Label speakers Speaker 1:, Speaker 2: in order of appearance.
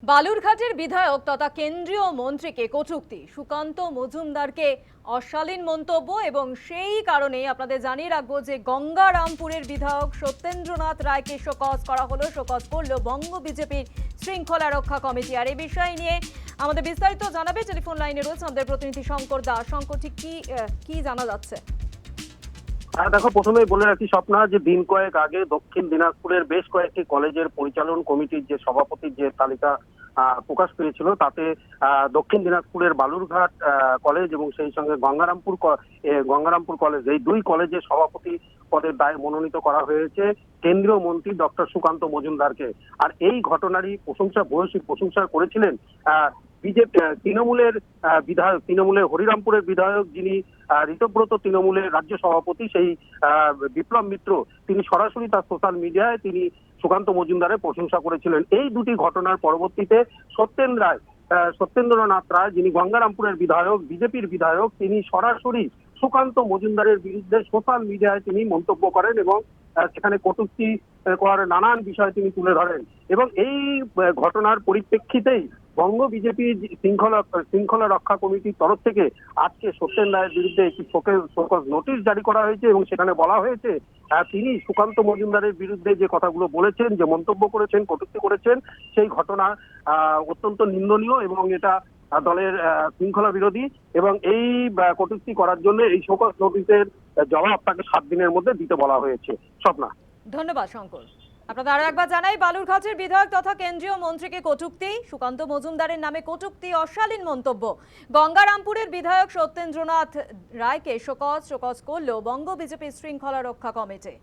Speaker 1: বালুরঘাটের বিধায়ক তথা কেন্দ্রীয় মন্ত্রীকে কটূক্তি, সুকান্ত মজুমদারকে অশালীন মন্তব্য এবং সেই কারণে আপনাদের জানিয়ে রাখবো যে গঙ্গারামপুরের বিধায়ক সত্যেন্দ্রনাথ রায়কে শোকজ করা হলো। শোকজ করল বঙ্গ বিজেপির শৃঙ্খলা রক্ষা কমিটি। আর এই বিষয় নিয়ে আমাদের বিস্তারিত জানাবে টেলিফোন লাইনে রয়েছে আমাদের প্রতিনিধি শঙ্কর দাস। শঙ্কর, ঠিক কি জানা যাচ্ছে?
Speaker 2: দেখো, প্রথমেই বলে রাখি স্বপ্না, যে দিন কয়েক আগে দক্ষিণ দিনাজপুরের বেশ কয়েকটি কলেজের পরিচালন কমিটির যে সভাপতির যে তালিকা প্রকাশ পেয়েছিল, তাতে দক্ষিণ দিনাজপুরের বালুরঘাট কলেজ এবং সেই সঙ্গে গঙ্গারামপুর কলেজ, এই দুই কলেজের সভাপতি পদের দায়ে মনোনীত করা হয়েছে কেন্দ্রীয় মন্ত্রী ডক্টর সুকান্ত মজুমদারকে। আর এই ঘটনারই ভূয়সী প্রশংসা করেছিলেন বিজেপি তৃণমূলের বিধায়ক, তৃণমূলের হরিরামপুরের বিধায়ক, যিনি ঋতব্রত তৃণমূলের রাজ্য সভাপতি, সেই বিপ্লব মিত্র। তিনি সরাসরি তার সোশ্যাল মিডিয়ায় তিনি সুকান্ত মজুমদারের প্রশংসা করেছিলেন। এই দুটি ঘটনার পরবর্তীতে সত্যেন্দ্রনাথ রায়, যিনি গঙ্গারামপুরের বিধায়ক, বিজেপির বিধায়ক, তিনি সরাসরি সুকান্ত মজুমদারের বিরুদ্ধে সোশ্যাল মিডিয়ায় তিনি মন্তব্য করেন এবং সেখানে কটূক্তি করার নানান বিষয় তিনি তুলে ধরেন। এবং এই ঘটনার পরিপ্রেক্ষিতেই বঙ্গ বিজেপি শৃঙ্খলা রক্ষা কমিটির তরফ থেকে আজকে সত্যেন রায়ের বিরুদ্ধে একটি শোকজ নোটিশ জারি করা হয়েছে এবং সেখানে বলা হয়েছে তিনি সুকান্ত মজুমদারের বিরুদ্ধে যে কথাগুলো বলেছেন, যে মন্তব্য করেছেন, কটূক্তি করেছেন, সেই ঘটনা অত্যন্ত নিন্দনীয় এবং এটা দলের শৃঙ্খলা বিরোধী। এবং এই কটূক্তি করার জন্য এই শোকজ নোটিশের জবাব তাকে 7 দিনের মধ্যে দিতে বলা হয়েছে। স্বপ্না,
Speaker 1: ধন্যবাদ শঙ্কর। আপনাদের আরো একবার জানাই, বালুরঘাটের বিধায়ক তথা কেন্দ্রীয় মন্ত্রীকে কটূক্তি, সুকান্ত মজুমদারের নামে কটূক্তি, অশালীন মন্তব্য। গঙ্গারামপুরের বিধায়ক সত্যেন্দ্রনাথ রায়কে শোকজ করল বঙ্গ বিজেপি শৃঙ্খলা রক্ষা কমিটি।